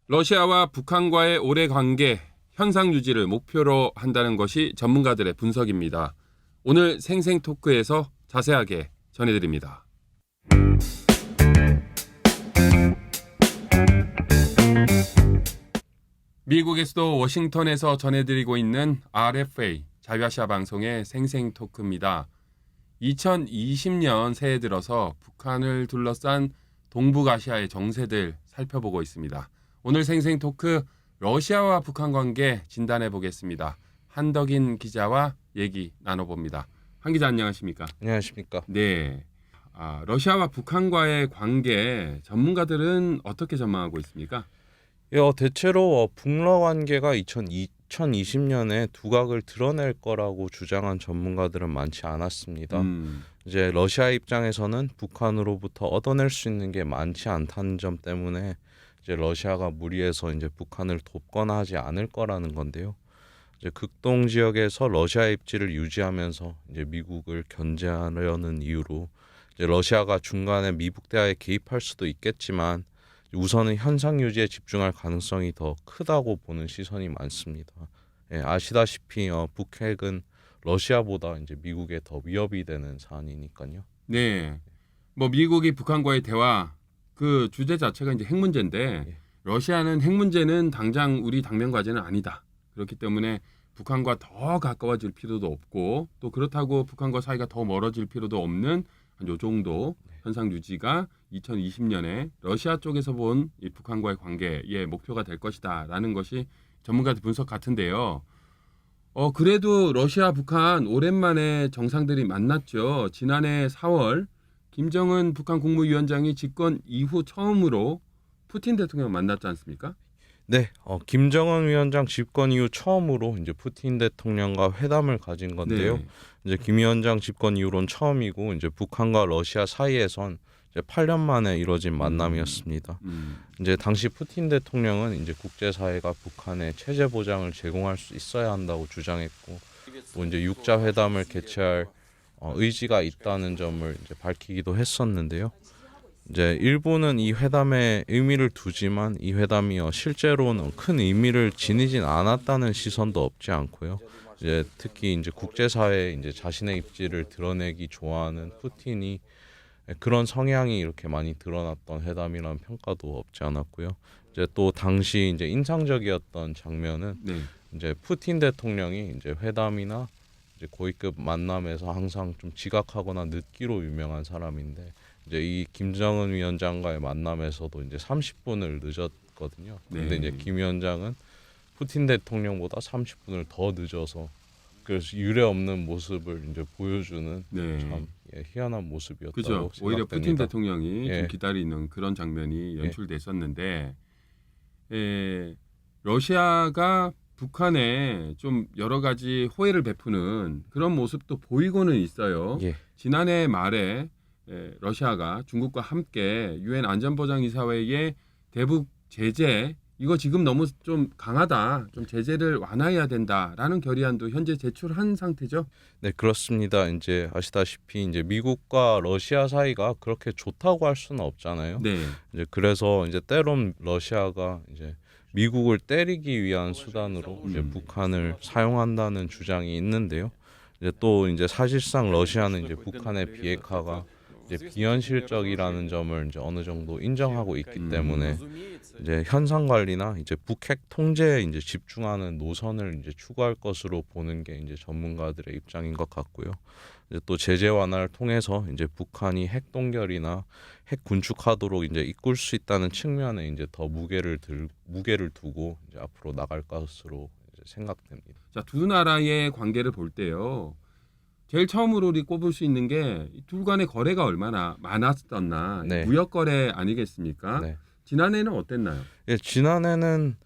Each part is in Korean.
러시아와 북한과의 오래 관계, 현상 유지를 목표로 한다는 것이 전문가들의 분석입니다. 오늘 생생토크에서 자세하게 전해드립니다. 미국의 수도 워싱턴에서 전해드리고 있는 RFA 자유아시아 방송의 생생토크입니다. 2020년 새해 들어서 북한을 둘러싼 동북아시아의 정세들 살펴보고 있습니다. 오늘 생생토크 러시아와 북한 관계 진단해 보겠습니다. 한덕인 기자와 얘기 나눠봅니다. 한 기자 안녕하십니까? 안녕하십니까? 네. 러시아와 북한과의 관계 전문가들은 어떻게 전망하고 있습니까? 대체로 북러 관계가 2020년에 두각을 드러낼 거라고 주장한 전문가들은 많지 않았습니다. 이제 러시아 입장에서는 북한으로부터 얻어낼 수 있는 게 많지 않다는 점 때문에 이제 러시아가 무리해서 이제 북한을 돕거나 하지 않을 거라는 건데요. 이제 극동 지역에서 러시아의 입지를 유지하면서 이제 미국을 견제하려는 이유로 이제 러시아가 중간에 미국 대화에 개입할 수도 있겠지만 우선은 현상 유지에 집중할 가능성이 더 크다고 보는 시선이 많습니다. 아시다시피 북핵은 러시아보다 이제 미국에 더 위협이 되는 사안이니까요. 네. 미국이 북한과의 대화 그 주제 자체가 이제 핵 문제인데 예. 러시아는 핵 문제는 당장 우리 당면 과제는 아니다. 그렇기 때문에 북한과 더 가까워질 필요도 없고 또 그렇다고 북한과 사이가 더 멀어질 필요도 없는 한 요 정도 현상 유지가 2020년에 러시아 쪽에서 본 이 북한과의 관계의 목표가 될 것이다라는 것이 전문가들 분석 같은데요. 그래도 러시아, 북한 오랜만에 정상들이 만났죠. 지난해 4월 김정은 북한 국무위원장이 집권 이후 처음으로 푸틴 대통령 만났지 않습니까? 네, 김정은 위원장 집권 이후 처음으로 이제 푸틴 대통령과 회담을 가진 건데요. 네. 이제 김 위원장 집권 이후로는 처음이고 이제 북한과 러시아 사이에선 이제 8년 만에 이뤄진 만남이었습니다. 이제 당시 푸틴 대통령은 이제 국제사회가 북한에 체제 보장을 제공할 수 있어야 한다고 주장했고 또 이제 육자 회담을 개최할 의지가 있다는 점을 이제 밝히기도 했었는데요. 이제 일부는 이 회담에 의미를 두지만 이 회담이 실제로는 큰 의미를 지니진 않았다는 시선도 없지 않고요. 이제 특히 이제 국제사회에 이제 자신의 입지를 드러내기 좋아하는 푸틴이 그런 성향이 이렇게 많이 드러났던 회담이라는 평가도 없지 않았고요. 이제 또 당시 이제 인상적이었던 장면은 네. 이제 푸틴 대통령이 이제 회담이나 이제 고위급 만남에서 항상 좀 지각하거나 늦기로 유명한 사람인데 이제 이 김정은 위원장과의 만남에서도 이제 30분을 늦었거든요. 근데 네. 이제 김 위원장은 푸틴 대통령보다 30분을 더 늦어서 그래서 유례 없는 모습을 이제 보여주는 네. 참 희한한 모습이었다고 그죠. 생각됩니다. 오히려 푸틴 대통령이 예. 좀 기다리는 그런 장면이 연출됐었는데 러시아가 북한에 좀 여러 가지 호혜를 베푸는 그런 모습도 보이고는 있어요. 예. 지난해 말에 러시아가 중국과 함께 유엔 안전보장이사회의 대북 제재 이거 지금 너무 좀 강하다. 좀 제재를 완화해야 된다라는 결의안도 현재 제출한 상태죠. 네, 그렇습니다. 이제 아시다시피 이제 미국과 러시아 사이가 그렇게 좋다고 할 수는 없잖아요. 네. 이제 그래서 이제 때론 러시아가 이제 미국을 때리기 위한 수단으로 이제 북한을 사용한다는 주장이 있는데요. 이제 또 이제 사실상 러시아는 이제 북한의 비핵화가 이제 비현실적이라는 점을 이제 어느 정도 인정하고 있기 때문에 이제 현상 관리나 이제 북핵 통제에 이제 집중하는 노선을 이제 추구할 것으로 보는 게 이제 전문가들의 입장인 것 같고요. 이제 또 제재 완화를 통해서 이제 북한이 핵 동결이나 핵 군축하도록 이제 이끌 수 있다는 측면에 이제 더 무게를 두고 이제 앞으로 나갈 것으로 이제 생각됩니다. 자, 두 나라의 관계를 볼 때요. 제일 처음으로 우리 꼽을 수 있는 게 둘 간의 거래가 얼마나 많았었나. 네. 무역 거래 아니겠습니까? 네. 지난해는 어땠나요? 예, 지난해는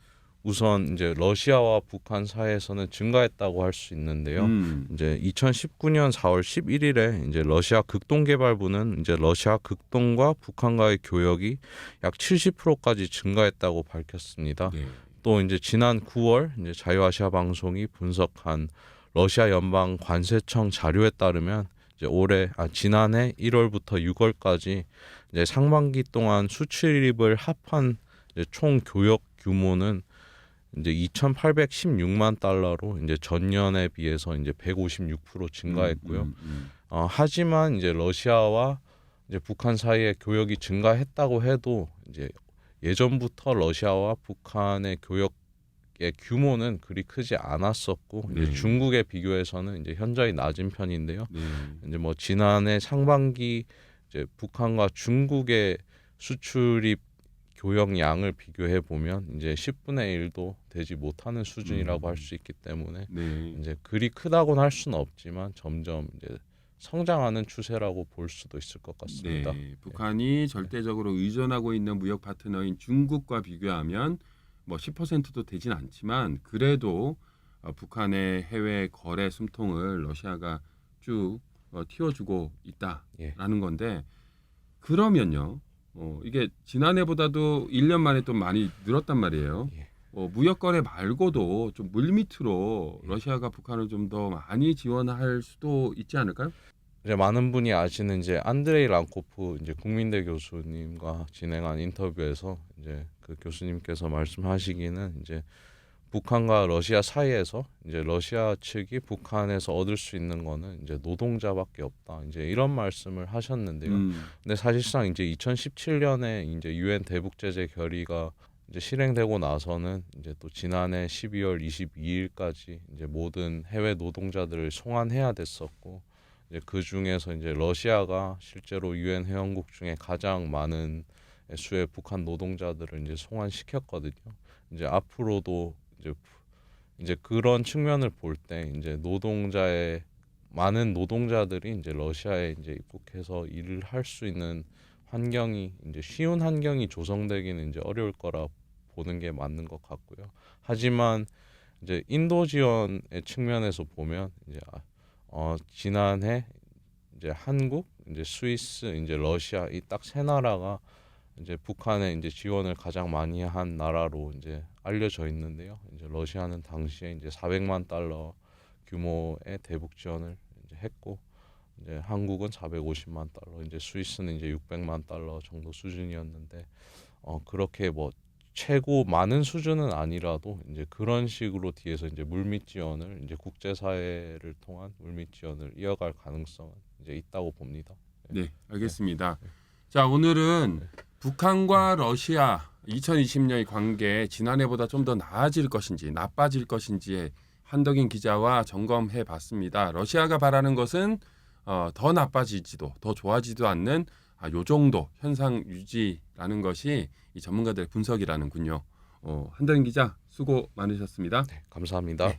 우선 이제 러시아와 북한 사이에서는 증가했다고 할 수 있는데요. 이제 2019년 4월 11일에 이제 러시아 극동개발부는 이제 러시아 극동과 북한과의 교역이 약 70%까지 증가했다고 밝혔습니다. 네. 또 이제 지난 9월 이제 자유아시아 방송이 분석한 러시아 연방 관세청 자료에 따르면 이제 지난해 1월부터 6월까지 이제 상반기 동안 수출입을 합한 이제 총 교역 규모는 이제 2,816만 달러로 이제 전년에 비해서 이제 156% 증가했고요. 하지만 이제 러시아와 이제 북한 사이에 교역이 증가했다고 해도 이제 예전부터 러시아와 북한의 교역의 규모는 그리 크지 않았었고 이제 네. 중국에 비교해서는 이제 현저히 낮은 편인데요. 네. 이제 뭐 지난해 상반기 이제 북한과 중국의 수출입 교역량을 비교해 보면 이제 10분의 1도 되지 못하는 수준이라고 할 수 있기 때문에 네. 이제 그리 크다고는 할 수는 없지만 점점 이제 성장하는 추세라고 볼 수도 있을 것 같습니다. 네. 북한이 절대적으로 의존하고 있는 무역 파트너인 중국과 비교하면 뭐 10%도 되진 않지만 그래도 북한의 해외 거래 숨통을 러시아가 쭉 틔워주고 있다라는 건데 그러면요. 이게 지난해보다도 1년 만에 또 많이 늘었단 말이에요. 예. 무역 거래 말고도 좀 물밑으로 러시아가 북한을 좀 더 많이 지원할 수도 있지 않을까요? 이제 많은 분이 아시는 이제 안드레이 랑코프 이제 국민대 교수님과 진행한 인터뷰에서 이제 그 교수님께서 말씀하시기는 이제 북한과 러시아 사이에서 이제 러시아 측이 북한에서 얻을 수 있는 거는 이제 노동자밖에 없다. 이제 이런 말씀을 하셨는데요. 근데 사실상 이제 2017년에 이제 유엔 대북 제재 결의가 이제 실행되고 나서는 이제 또 지난해 12월 22일까지 이제 모든 해외 노동자들을 송환해야 됐었고 이제 그 중에서 이제 러시아가 실제로 유엔 회원국 중에 가장 많은 수의 북한 노동자들을 이제 송환시켰거든요. 이제 앞으로도 이제 그런 측면을 볼 때 이제 노동자의 많은 노동자들이 이제 러시아에 이제 입국해서 일을 할 수 있는 환경이 이제 쉬운 환경이 조성되기는 이제 어려울 거라 보는 게 맞는 것 같고요. 하지만 이제 인도 지원의 측면에서 보면 이제 지난해 이제 한국, 이제 스위스, 이제 러시아 이 딱 세 나라가 이제 북한에 이제 지원을 가장 많이 한 나라로 이제 알려져 있는데요. 이제 러시아는 당시에 이제 400만 달러 규모의 대북 지원을 이제 했고, 이제 한국은 450만 달러, 이제 스위스는 이제 600만 달러 정도 수준이었는데, 그렇게 뭐 최고 많은 수준은 아니라도 이제 그런 식으로 뒤에서 이제 물밑 지원을 이제 국제사회를 통한 물밑 지원을 이어갈 가능성은 이제 있다고 봅니다. 네, 알겠습니다. 자, 오늘은 북한과 러시아 2020년의 관계 지난해보다 좀 더 나아질 것인지 나빠질 것인지 한덕인 기자와 점검해 봤습니다. 러시아가 바라는 것은 더 나빠지지도 더 좋아지지도 않는 요 정도 현상 유지라는 것이 이 전문가들의 분석이라는군요. 한덕인 기자 수고 많으셨습니다. 네, 감사합니다. 네.